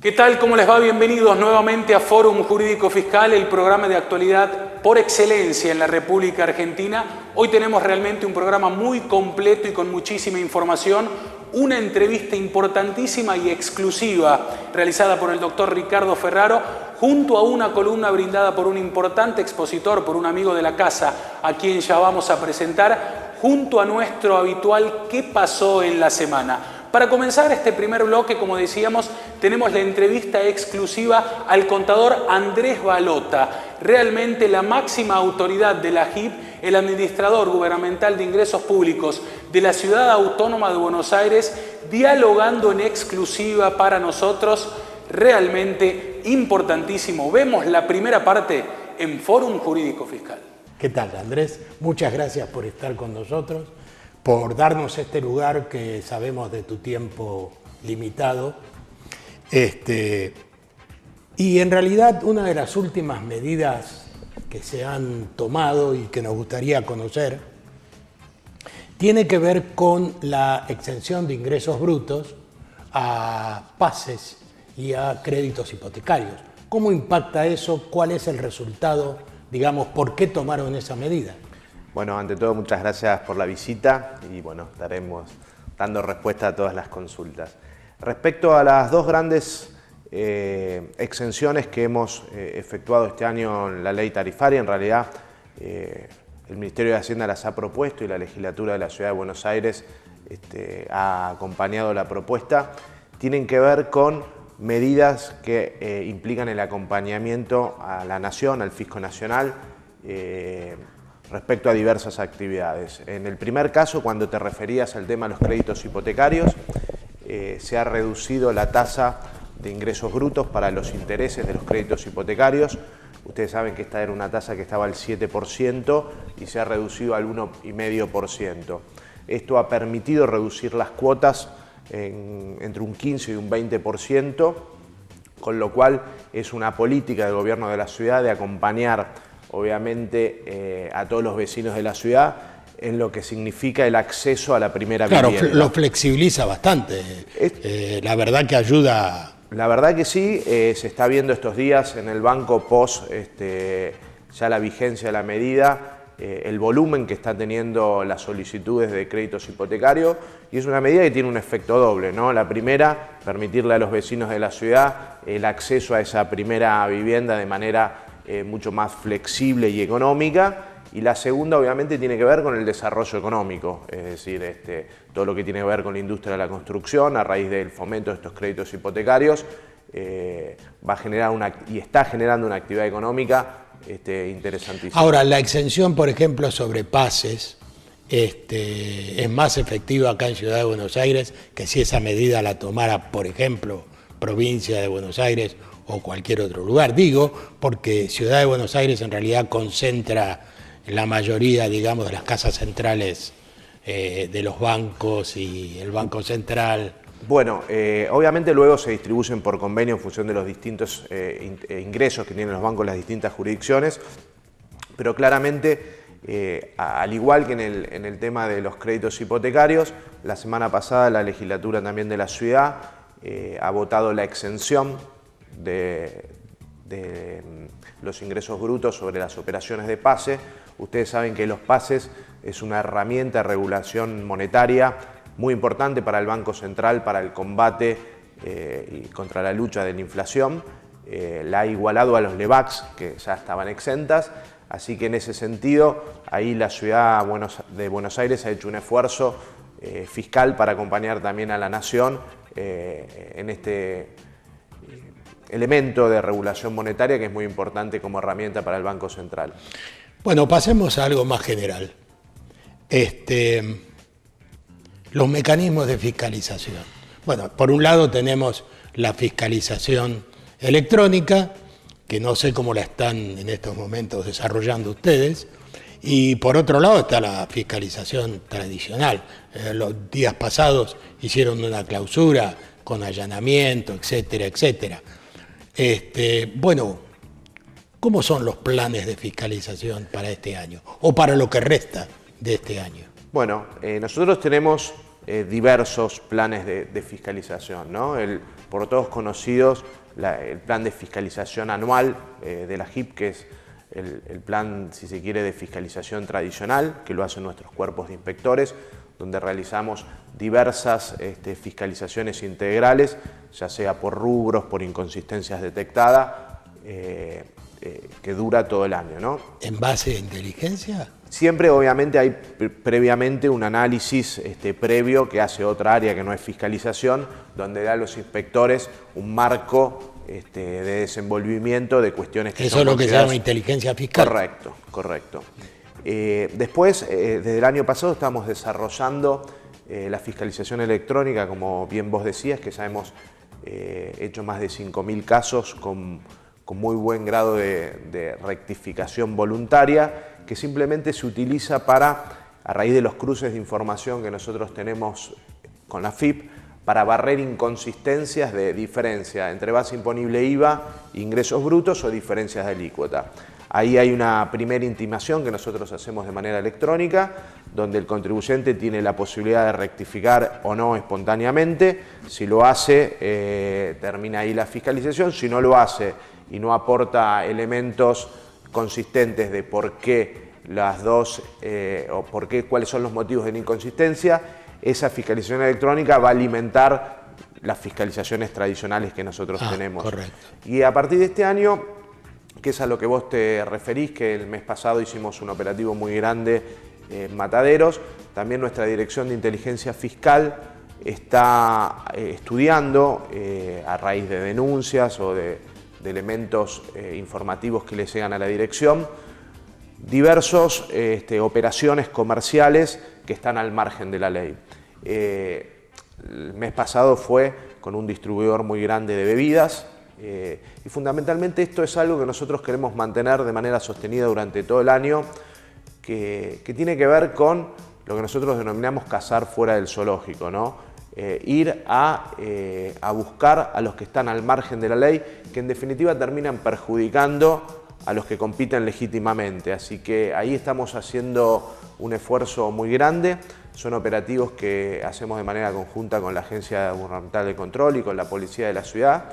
¿Qué tal? ¿Cómo les va? Bienvenidos nuevamente a Fórum Jurídico Fiscal, el programa de actualidad por excelencia en la República Argentina. Hoy tenemos realmente un programa muy completo y con muchísima información. Una entrevista importantísima y exclusiva realizada por el doctor Ricardo Ferraro junto a una columna brindada por un importante expositor, por un amigo de la casa, a quien ya vamos a presentar, junto a nuestro habitual ¿Qué pasó en la semana? Para comenzar este primer bloque, como decíamos, tenemos la entrevista exclusiva al contador Andrés Balota, realmente la máxima autoridad de la AGIP, el administrador gubernamental de ingresos públicos de la Ciudad Autónoma de Buenos Aires, dialogando en exclusiva para nosotros, realmente importantísimo. Vemos la primera parte en Fórum Jurídico Fiscal. ¿Qué tal, Andrés? Muchas gracias por estar con nosotros, por darnos este lugar que sabemos de tu tiempo limitado. Y en realidad una de las últimas medidas que se han tomado y que nos gustaría conocer tiene que ver con la exención de ingresos brutos a pases y a créditos hipotecarios. ¿Cómo impacta eso? ¿Cuál es el resultado? Digamos, ¿por qué tomaron esa medida? Bueno, ante todo, muchas gracias por la visita y bueno, estaremos dando respuesta a todas las consultas. Respecto a las dos grandes exenciones que hemos efectuado este año en la ley tarifaria, en realidad el Ministerio de Hacienda las ha propuesto y la legislatura de la Ciudad de Buenos Aires ha acompañado la propuesta, tienen que ver con medidas que implican el acompañamiento a la Nación, al Fisco Nacional, respecto a diversas actividades. En el primer caso, cuando te referías al tema de los créditos hipotecarios, se ha reducido la tasa de ingresos brutos para los intereses de los créditos hipotecarios. Ustedes saben que esta era una tasa que estaba al 7% y se ha reducido al 1,5%. Esto ha permitido reducir las cuotas entre un 15 y un 20%, con lo cual es una política del gobierno de la ciudad de acompañar obviamente a todos los vecinos de la ciudad en lo que significa el acceso a la primera vivienda. Claro, lo flexibiliza bastante, la verdad que ayuda. La verdad que sí, se está viendo estos días en el banco post ya la vigencia de la medida, el volumen que están teniendo las solicitudes de créditos hipotecarios y es una medida que tiene un efecto doble, ¿no? La primera, permitirle a los vecinos de la ciudad el acceso a esa primera vivienda de manera mucho más flexible y económica, y la segunda obviamente tiene que ver con el desarrollo económico, es decir, todo lo que tiene que ver con la industria de la construcción a raíz del fomento de estos créditos hipotecarios va a generar y está generando una actividad económica interesantísima. Ahora, la exención, por ejemplo, sobre pases es más efectiva acá en Ciudad de Buenos Aires que si esa medida la tomara, por ejemplo, provincia de Buenos Aires o cualquier otro lugar. Digo, porque Ciudad de Buenos Aires en realidad concentra la mayoría, digamos, de las casas centrales de los bancos y el Banco Central. Bueno, obviamente luego se distribuyen por convenio en función de los distintos ingresos que tienen los bancos en las distintas jurisdicciones, pero claramente, al igual que en el tema de los créditos hipotecarios, la semana pasada la legislatura también de la ciudad ha votado la exención de los ingresos brutos sobre las operaciones de pase. Ustedes saben que los pases es una herramienta de regulación monetaria muy importante para el Banco Central, para el combate y contra la lucha de la inflación. La ha igualado a los LEBACs, que ya estaban exentas, así que en ese sentido, ahí la ciudad de Buenos Aires ha hecho un esfuerzo fiscal para acompañar también a la nación en este elemento de regulación monetaria que es muy importante como herramienta para el Banco Central. Bueno, pasemos a algo más general. Los mecanismos de fiscalización. Bueno, por un lado tenemos la fiscalización electrónica, que no sé cómo la están en estos momentos desarrollando ustedes. Y por otro lado está la fiscalización tradicional. Los días pasados hicieron una clausura con allanamiento, etcétera, etcétera. Bueno, ¿cómo son los planes de fiscalización para este año o para lo que resta de este año? Bueno, nosotros tenemos diversos planes de fiscalización, ¿no? Por todos conocidos, el plan de fiscalización anual de la JIP, que es el plan, si se quiere, de fiscalización tradicional, que lo hacen nuestros cuerpos de inspectores, donde realizamos diversas fiscalizaciones integrales, ya sea por rubros, por inconsistencias detectadas, que dura todo el año, ¿no? ¿En base a inteligencia? Siempre, obviamente, hay previamente un análisis previo que hace otra área que no es fiscalización, donde da a los inspectores un marco de desenvolvimiento de cuestiones que eso son es lo que se llama inteligencia fiscal. Correcto, correcto. Después, desde el año pasado, estamos desarrollando la fiscalización electrónica, como bien vos decías, que ya hemos hecho más de 5.000 casos con muy buen grado de rectificación voluntaria, que simplemente se utiliza para, a raíz de los cruces de información que nosotros tenemos con la FIP, para barrer inconsistencias de diferencia entre base imponible IVA, ingresos brutos o diferencias de alícuota. Ahí hay una primera intimación que nosotros hacemos de manera electrónica, donde el contribuyente tiene la posibilidad de rectificar o no espontáneamente. Si lo hace, termina ahí la fiscalización. Si no lo hace y no aporta elementos consistentes de por qué las dos, o por qué, cuáles son los motivos de la inconsistencia, esa fiscalización electrónica va a alimentar las fiscalizaciones tradicionales que nosotros tenemos. Correcto. Y a partir de este año, que es a lo que vos te referís, que el mes pasado hicimos un operativo muy grande en Mataderos, también nuestra Dirección de Inteligencia Fiscal está estudiando, a raíz de denuncias o de elementos informativos que le llegan a la dirección, diversas operaciones comerciales que están al margen de la ley. El mes pasado fue con un distribuidor muy grande de bebidas, y fundamentalmente esto es algo que nosotros queremos mantener de manera sostenida durante todo el año, que tiene que ver con lo que nosotros denominamos cazar fuera del zoológico, ¿no? Ir a buscar a los que están al margen de la ley, que en definitiva terminan perjudicando a los que compiten legítimamente. Así que ahí estamos haciendo un esfuerzo muy grande. Son operativos que hacemos de manera conjunta con la Agencia Gubernamental de Control y con la Policía de la Ciudad.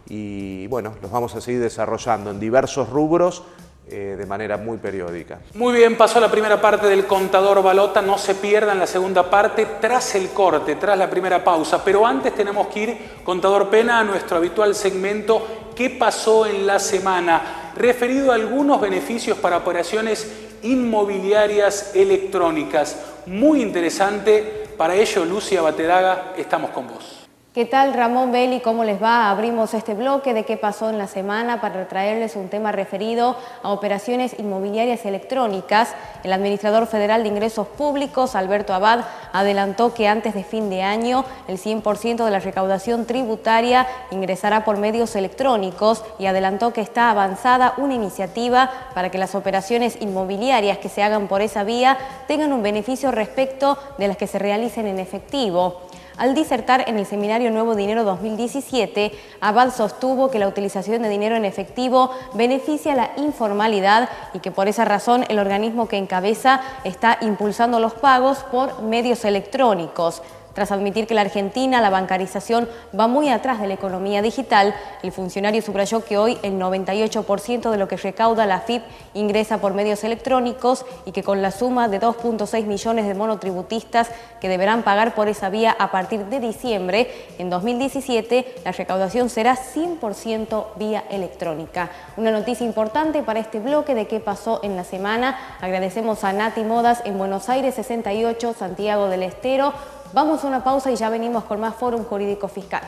Y bueno, los vamos a seguir desarrollando en diversos rubros de manera muy periódica. Muy bien, pasó la primera parte del Contador Balota. No se pierdan la segunda parte tras el corte, tras la primera pausa. Pero antes tenemos que ir, Contador Pena, a nuestro habitual segmento ¿Qué pasó en la semana?, referido a algunos beneficios para operaciones inmobiliarias electrónicas. Muy interesante. Para ello, Lucia Batedaga, estamos con vos. ¿Qué tal, Ramón Belli? ¿Cómo les va? Abrimos este bloque de qué pasó en la semana para traerles un tema referido a operaciones inmobiliarias electrónicas. El administrador federal de ingresos públicos, Alberto Abad, adelantó que antes de fin de año el 100% de la recaudación tributaria ingresará por medios electrónicos y adelantó que está avanzada una iniciativa para que las operaciones inmobiliarias que se hagan por esa vía tengan un beneficio respecto de las que se realicen en efectivo. Al disertar en el seminario Nuevo Dinero 2017, Abad sostuvo que la utilización de dinero en efectivo beneficia la informalidad y que por esa razón el organismo que encabeza está impulsando los pagos por medios electrónicos. Tras admitir que la Argentina, la bancarización va muy atrás de la economía digital, el funcionario subrayó que hoy el 98% de lo que recauda la FIP ingresa por medios electrónicos y que con la suma de 2.6 millones de monotributistas que deberán pagar por esa vía a partir de diciembre, en 2017 la recaudación será 100% vía electrónica. Una noticia importante para este bloque de qué pasó en la semana. Agradecemos a Nati Modas en Buenos Aires 68, Santiago del Estero. Vamos a una pausa y ya venimos con más Fórum Jurídico Fiscal.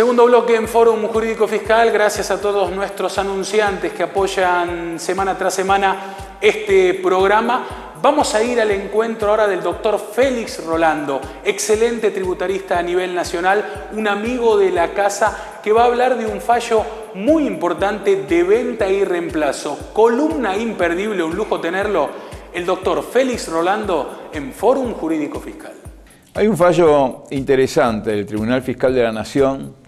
Segundo bloque en Fórum Jurídico Fiscal, gracias a todos nuestros anunciantes que apoyan semana tras semana este programa. Vamos a ir al encuentro ahora del doctor Félix Rolando, excelente tributarista a nivel nacional, un amigo de la casa que va a hablar de un fallo muy importante de venta y reemplazo. Columna imperdible, un lujo tenerlo, el doctor Félix Rolando en Fórum Jurídico Fiscal. Hay un fallo interesante del Tribunal Fiscal de la Nación,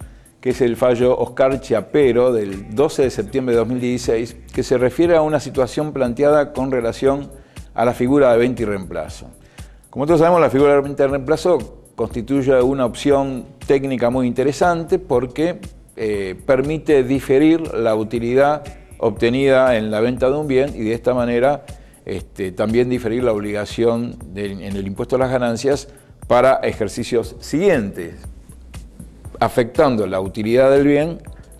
que es el fallo Oscar Chiapero del 12 de septiembre de 2016, que se refiere a una situación planteada con relación a la figura de venta y reemplazo. Como todos sabemos, la figura de venta y reemplazo constituye una opción técnica muy interesante porque permite diferir la utilidad obtenida en la venta de un bien y de esta manera también diferir la obligación en el impuesto a las ganancias para ejercicios siguientes, afectando la utilidad del bien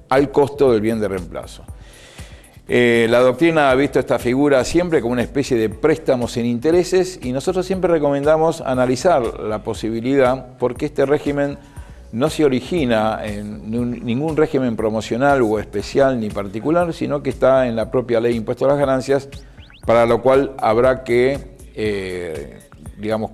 al costo del bien de reemplazo. La doctrina ha visto esta figura siempre como una especie de préstamo sin intereses y nosotros siempre recomendamos analizar la posibilidad porque este régimen no se origina en ningún régimen promocional o especial ni particular, sino que está en la propia ley de impuesto a las ganancias, para lo cual habrá que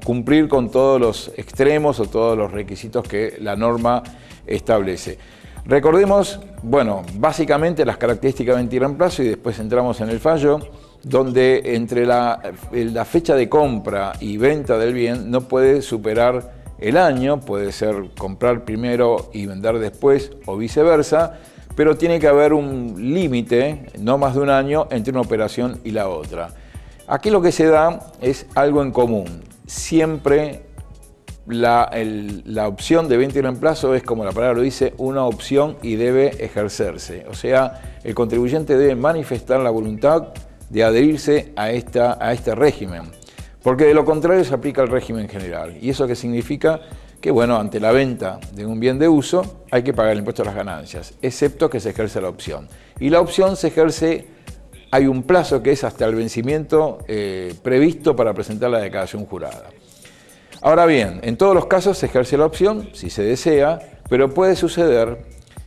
cumplir con todos los extremos o todos los requisitos que la norma establece. Recordemos, básicamente las características de venta y reemplazo y después entramos en el fallo, donde entre la fecha de compra y venta del bien no puede superar el año, puede ser comprar primero y vender después o viceversa, pero tiene que haber un límite, no más de un año, entre una operación y la otra. Aquí lo que se da es algo en común. Siempre la opción de venta y reemplazo es, como la palabra lo dice, una opción y debe ejercerse. O sea, el contribuyente debe manifestar la voluntad de adherirse a este régimen, porque de lo contrario se aplica el régimen general. ¿Y eso qué significa? Que, ante la venta de un bien de uso hay que pagar el impuesto a las ganancias, excepto que se ejerce la opción. Y la opción se ejerce, hay un plazo que es hasta el vencimiento previsto para presentar la declaración jurada. Ahora bien, en todos los casos se ejerce la opción, si se desea, pero puede suceder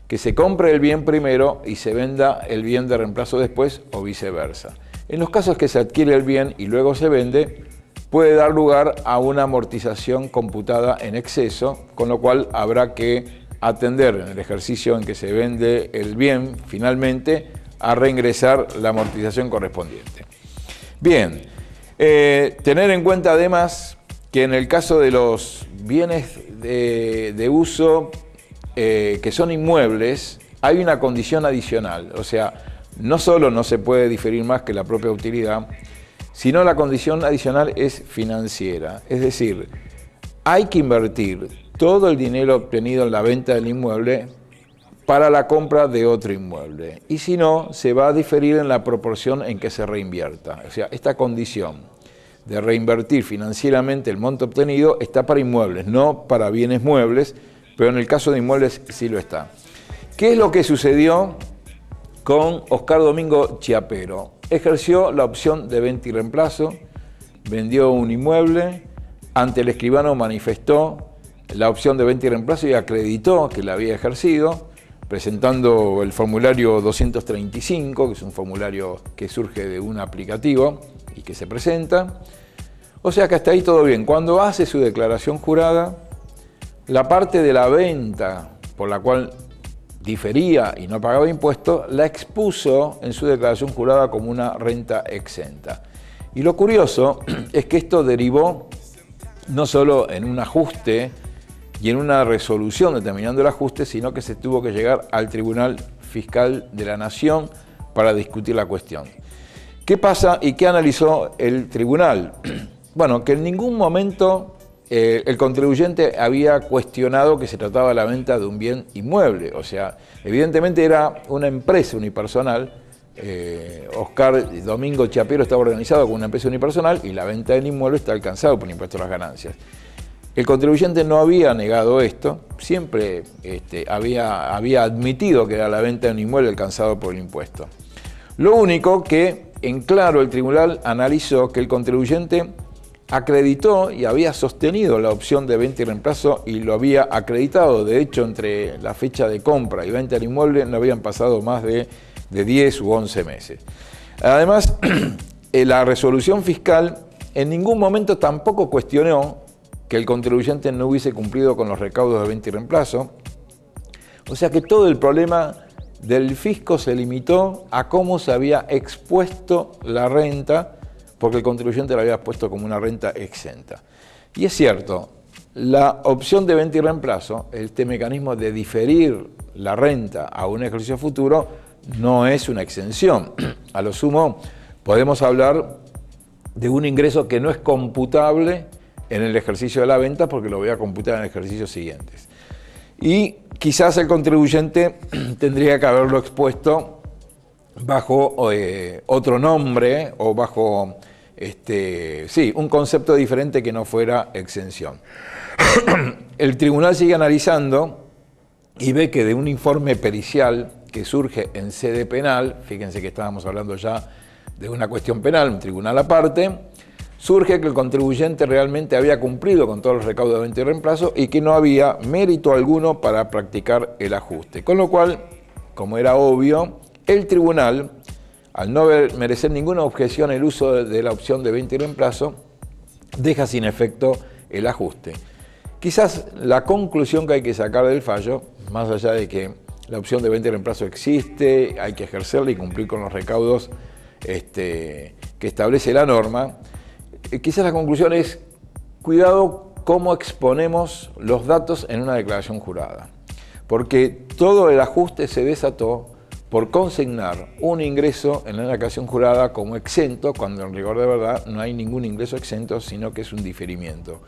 que se compre el bien primero y se venda el bien de reemplazo después o viceversa. En los casos que se adquiere el bien y luego se vende, puede dar lugar a una amortización computada en exceso, con lo cual habrá que atender en el ejercicio en que se vende el bien finalmente a reingresar la amortización correspondiente. Bien, tener en cuenta además que en el caso de los bienes de uso que son inmuebles, hay una condición adicional. O sea, no solo no se puede diferir más que la propia utilidad, sino la condición adicional es financiera. Es decir, hay que invertir todo el dinero obtenido en la venta del inmueble para la compra de otro inmueble. Y si no, se va a diferir en la proporción en que se reinvierta. O sea, esta condición de reinvertir financieramente el monto obtenido está para inmuebles, no para bienes muebles, pero en el caso de inmuebles sí lo está. ¿Qué es lo que sucedió con Oscar Domingo Chiapero? Ejerció la opción de venta y reemplazo, vendió un inmueble, ante el escribano manifestó la opción de venta y reemplazo y acreditó que la había ejercido, presentando el formulario 235, que es un formulario que surge de un aplicativo y que se presenta. O sea que hasta ahí todo bien. Cuando hace su declaración jurada, la parte de la venta por la cual difería y no pagaba impuesto, la expuso en su declaración jurada como una renta exenta. Y lo curioso es que esto derivó no solo en un ajuste y en una resolución determinando el ajuste, sino que se tuvo que llegar al Tribunal Fiscal de la Nación para discutir la cuestión. ¿Qué pasa y qué analizó el tribunal? Bueno, que en ningún momento el contribuyente había cuestionado que se trataba de la venta de un bien inmueble. O sea, evidentemente era una empresa unipersonal. Oscar Domingo Chiapero estaba organizado como una empresa unipersonal y la venta del inmueble está alcanzado por el impuesto a las ganancias. El contribuyente no había negado esto, siempre había admitido que era la venta de un inmueble alcanzado por el impuesto. Lo único que, en claro, el tribunal analizó que el contribuyente acreditó y había sostenido la opción de venta y reemplazo y lo había acreditado. De hecho, entre la fecha de compra y venta del inmueble no habían pasado más de 10 u 11 meses. Además, la resolución fiscal en ningún momento tampoco cuestionó que el contribuyente no hubiese cumplido con los recaudos de venta y reemplazo. O sea que todo el problema del fisco se limitó a cómo se había expuesto la renta, porque el contribuyente la había puesto como una renta exenta. Y es cierto, la opción de venta y reemplazo, este mecanismo de diferir la renta a un ejercicio futuro, no es una exención. A lo sumo, podemos hablar de un ingreso que no es computable en el ejercicio de la venta porque lo voy a computar en ejercicios siguientes. Y quizás el contribuyente tendría que haberlo expuesto bajo otro nombre o bajo un concepto diferente que no fuera exención. El tribunal sigue analizando y ve que de un informe pericial que surge en sede penal, fíjense que estábamos hablando ya de una cuestión penal, un tribunal aparte, surge que el contribuyente realmente había cumplido con todos los recaudos de venta y reemplazo y que no había mérito alguno para practicar el ajuste. Con lo cual, como era obvio, el tribunal, al no merecer ninguna objeción el uso de la opción de venta y reemplazo, deja sin efecto el ajuste. Quizás la conclusión que hay que sacar del fallo, más allá de que la opción de venta y reemplazo existe, hay que ejercerla y cumplir con los recaudos que establece la norma, quizás la conclusión es, cuidado cómo exponemos los datos en una declaración jurada, porque todo el ajuste se desató por consignar un ingreso en la declaración jurada como exento, cuando en rigor de verdad no hay ningún ingreso exento, sino que es un diferimiento.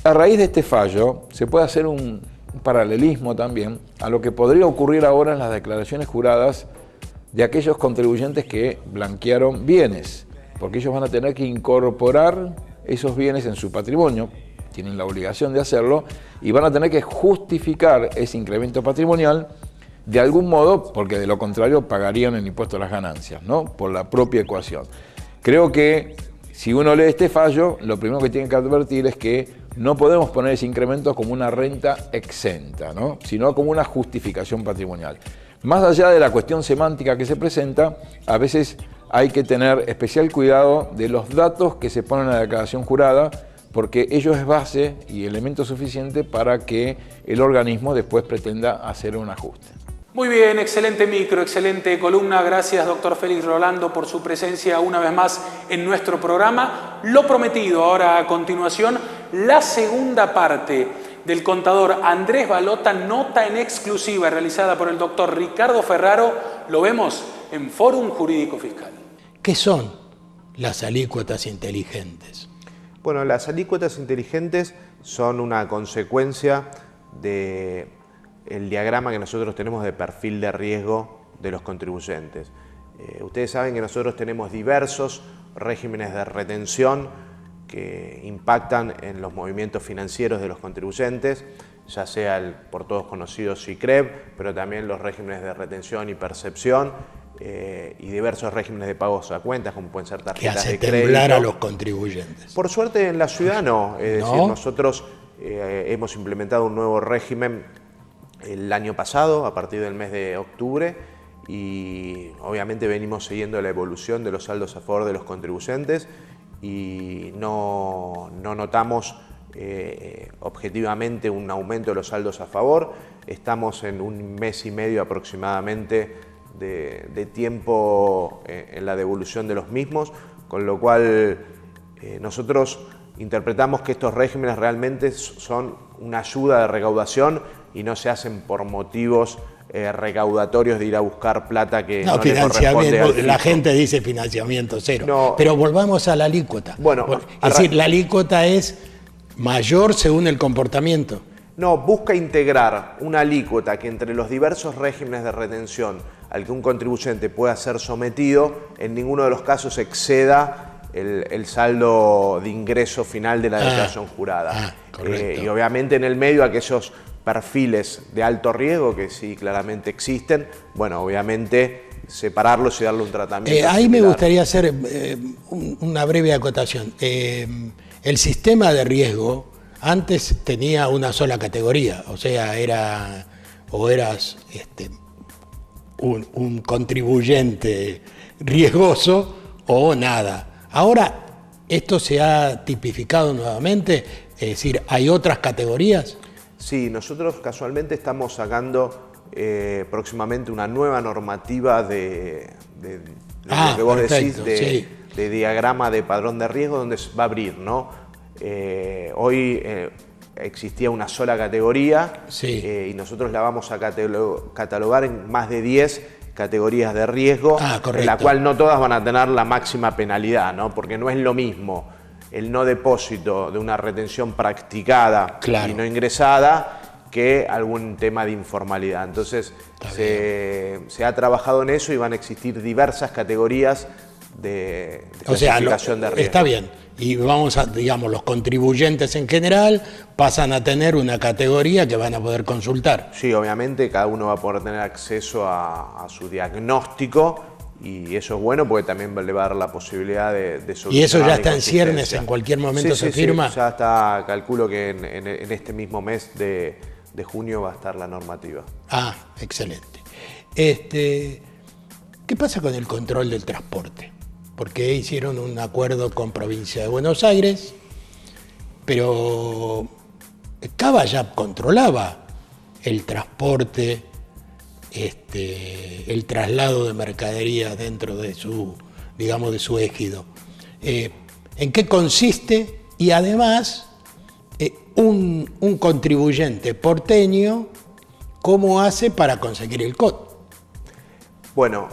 A raíz de este fallo se puede hacer un paralelismo también a lo que podría ocurrir ahora en las declaraciones juradas de aquellos contribuyentes que blanquearon bienes, porque ellos van a tener que incorporar esos bienes en su patrimonio, tienen la obligación de hacerlo, y van a tener que justificar ese incremento patrimonial de algún modo, porque de lo contrario pagarían el impuesto a las ganancias, ¿no? Por la propia ecuación. Creo que si uno lee este fallo, lo primero que tiene que advertir es que no podemos poner ese incremento como una renta exenta, ¿no? Sino como una justificación patrimonial. Más allá de la cuestión semántica que se presenta, a veces hay que tener especial cuidado de los datos que se ponen en la declaración jurada, porque ello es base y elemento suficiente para que el organismo después pretenda hacer un ajuste. Muy bien, excelente micro, excelente columna. Gracias, doctor Félix Rolando, por su presencia una vez más en nuestro programa. Lo prometido, ahora a continuación, la segunda parte del contador Andrés Balota, nota en exclusiva realizada por el doctor Ricardo Ferraro. Lo vemos en Fórum Jurídico Fiscal. ¿Qué son las alícuotas inteligentes? Bueno, las alícuotas inteligentes son una consecuencia del diagrama que nosotros tenemos de perfil de riesgo de los contribuyentes. Ustedes saben que nosotros tenemos diversos regímenes de retención que impactan en los movimientos financieros de los contribuyentes, ya sea el por todos conocido SICREV, pero también los regímenes de retención y percepción y diversos regímenes de pagos a cuentas, como pueden ser tarjetas de crédito. Que hace temblar a los contribuyentes. Por suerte en la ciudad no, es decir, nosotros hemos implementado un nuevo régimen el año pasado, a partir del mes de octubre, y obviamente venimos siguiendo la evolución de los saldos a favor de los contribuyentes y no notamos objetivamente un aumento de los saldos a favor. Estamos en un mes y medio aproximadamente de tiempo en la devolución de los mismos, con lo cual nosotros interpretamos que estos regímenes realmente son una ayuda de recaudación y no se hacen por motivos recaudatorios de ir a buscar plata que no le corresponde al fisco. La gente dice financiamiento cero. No, pero volvamos a la alícuota. Bueno, es decir, la alícuota es mayor según el comportamiento. No, busca integrar una alícuota que entre los diversos regímenes de retención al que un contribuyente pueda ser sometido, en ninguno de los casos exceda el saldo de ingreso final de la declaración jurada. Y obviamente en el medio aquellos perfiles de alto riesgo que sí claramente existen, bueno, obviamente separarlos y darle un tratamiento ahí me similar. gustaría hacer una breve acotación. El sistema de riesgo antes tenía una sola categoría, o sea, eras un contribuyente riesgoso o nada. Ahora esto se ha tipificado nuevamente, es decir, ¿hay otras categorías? Sí, nosotros casualmente estamos sacando próximamente una nueva normativa de lo que vos perfecto, decís, sí. de diagrama de padrón de riesgo, donde se va a abrir, ¿no? Hoy existía una sola categoría, Sí. Y nosotros la vamos a catalogar en más de 10 categorías de riesgo, en la cual no todas van a tener la máxima penalidad, ¿no? Porque no es lo mismo el no depósito de una retención practicada Claro. y no ingresada que algún tema de informalidad. Entonces se ha trabajado en eso y van a existir diversas categorías de clasificación de riesgo. Está bien. Y vamos a, digamos, los contribuyentes en general pasan a tener una categoría que van a poder consultar. Sí, obviamente cada uno va a poder tener acceso a su diagnóstico y eso es bueno porque también le va a dar la posibilidad de solucionar. ¿Y eso ya está en inconsistencia. ciernes, en cualquier momento Sí, se firma? Sí, ya está, calculo que en este mismo mes de junio va a estar la normativa. Ah, excelente. ¿Qué pasa con el control del transporte? Porque hicieron un acuerdo con Provincia de Buenos Aires, pero Cava ya controlaba el transporte, el traslado de mercaderías dentro de su, digamos, de su ejido. ¿En qué consiste? Y además, un contribuyente porteño, ¿cómo hace para conseguir el COT? Bueno,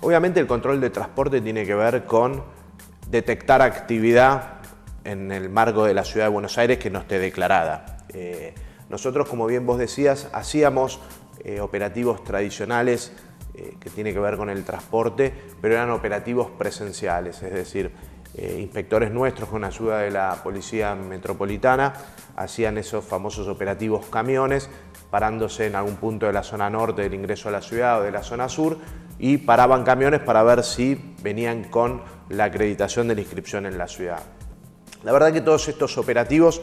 obviamente el control de transporte tiene que ver con detectar actividad en el marco de la Ciudad de Buenos Aires que no esté declarada. Nosotros, como bien vos decías, hacíamos operativos tradicionales que tiene que ver con el transporte, pero eran operativos presenciales, es decir, inspectores nuestros con ayuda de la Policía Metropolitana hacían esos famosos operativos camiones, parándose en algún punto de la zona norte del ingreso a la ciudad o de la zona sur, y paraban camiones para ver si venían con la acreditación de la inscripción en la ciudad. La verdad que todos estos operativos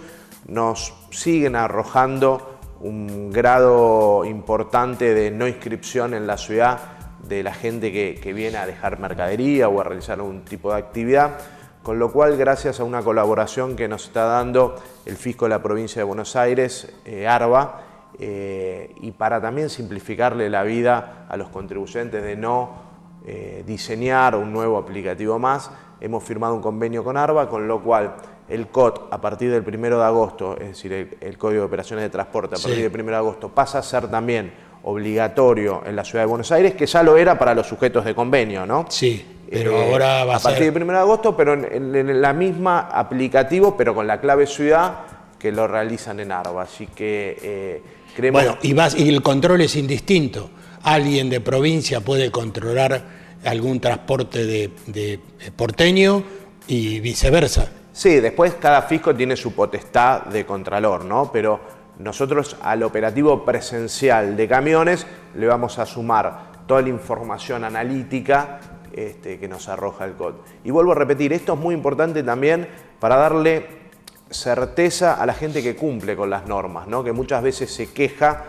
nos siguen arrojando un grado importante de no inscripción en la ciudad de la gente que viene a dejar mercadería o a realizar algún tipo de actividad, con lo cual, gracias a una colaboración que nos está dando el Fisco de la Provincia de Buenos Aires, ARBA, y para también simplificarle la vida a los contribuyentes de no diseñar un nuevo aplicativo más, hemos firmado un convenio con ARBA, con lo cual el COT a partir del 1 de agosto, es decir, el Código de Operaciones de Transporte a partir del 1 de agosto pasa a ser también obligatorio en la Ciudad de Buenos Aires, que ya lo era para los sujetos de convenio, ¿no? Sí, pero ahora va a ser... A partir del 1 de agosto, pero en la misma aplicativo, pero con la clave ciudad que lo realizan en ARBA, así que creemos... Bueno, y el control es indistinto. Alguien de provincia puede controlar algún transporte de porteño y viceversa. Sí, después cada fisco tiene su potestad de contralor, ¿no? Pero nosotros al operativo presencial de camiones le vamos a sumar toda la información analítica que nos arroja el COT. Y vuelvo a repetir, esto es muy importante también para darle certeza a la gente que cumple con las normas, ¿no? Que muchas veces se queja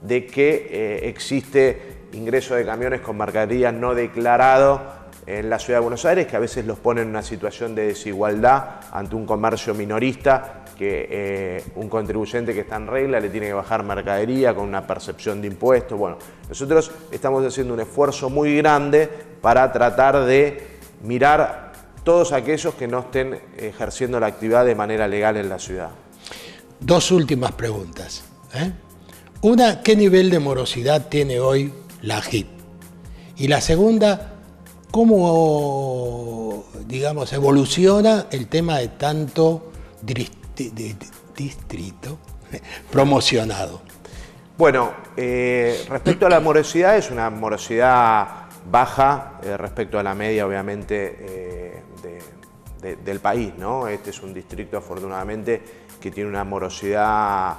de que existe ingreso de camiones con mercadería no declarado en la Ciudad de Buenos Aires, que a veces los pone en una situación de desigualdad ante un comercio minorista, que un contribuyente que está en regla le tiene que bajar mercadería con una percepción de impuestos. Bueno, nosotros estamos haciendo un esfuerzo muy grande para tratar de mirar todos aquellos que no estén ejerciendo la actividad de manera legal en la ciudad. Dos últimas preguntas. Una, ¿qué nivel de morosidad tiene hoy la AGIP? Y la segunda, ¿cómo, digamos, evoluciona el tema de tanto distrito promocionado? Bueno, respecto a la morosidad, es una morosidad baja respecto a la media, obviamente, del país, ¿no? Este es un distrito, afortunadamente, que tiene una morosidad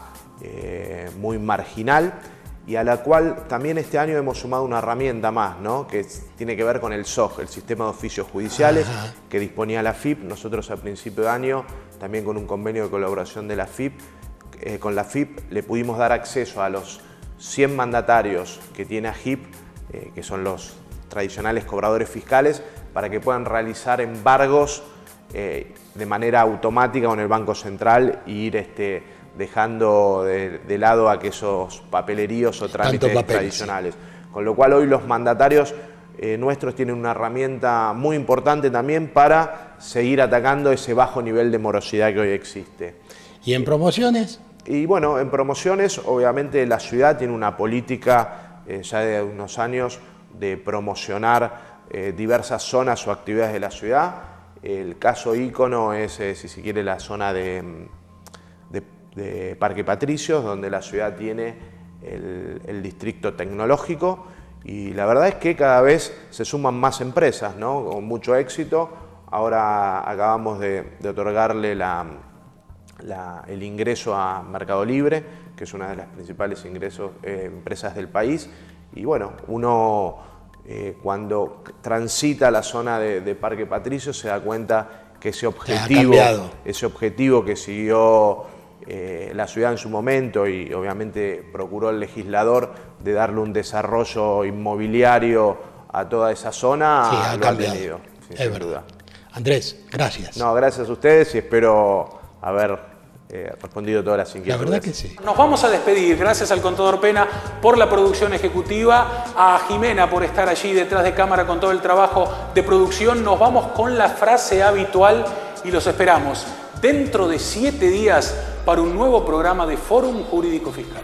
muy marginal. y a la cual también este año hemos sumado una herramienta más, ¿no? Que tiene que ver con el SOJ, el Sistema de Oficios Judiciales, que disponía la AFIP. Nosotros a principio de año, también con un convenio de colaboración de la AFIP, con la AFIP le pudimos dar acceso a los 100 mandatarios que tiene AGIP, que son los tradicionales cobradores fiscales, para que puedan realizar embargos de manera automática con el Banco Central e ir dejando de lado aquellos papeleríos o trámites tradicionales. Con lo cual hoy los mandatarios nuestros tienen una herramienta muy importante también para seguir atacando ese bajo nivel de morosidad que hoy existe. ¿Y en promociones? Y bueno, en promociones obviamente la ciudad tiene una política ya de unos años de promocionar diversas zonas o actividades de la ciudad. El caso ícono es, si se quiere, la zona de Parque Patricios, donde la ciudad tiene el distrito tecnológico, y la verdad es que cada vez se suman más empresas, ¿no? Con mucho éxito. Ahora acabamos de otorgarle el ingreso a Mercado Libre, que es una de las principales empresas del país, y bueno, uno cuando transita la zona de Parque Patricios se da cuenta que ese objetivo que siguió la ciudad en su momento, y obviamente procuró el legislador de darle un desarrollo inmobiliario a toda esa zona, ha cambiado. Sin duda. Andrés, gracias. No, gracias a ustedes y espero haber respondido todas las inquietudes. La verdad que sí. Nos vamos a despedir. Gracias al contador Pena por la producción ejecutiva, a Jimena por estar allí detrás de cámara con todo el trabajo de producción. Nos vamos con la frase habitual y los esperamos dentro de 7 días para un nuevo programa de Fórum Jurídico Fiscal.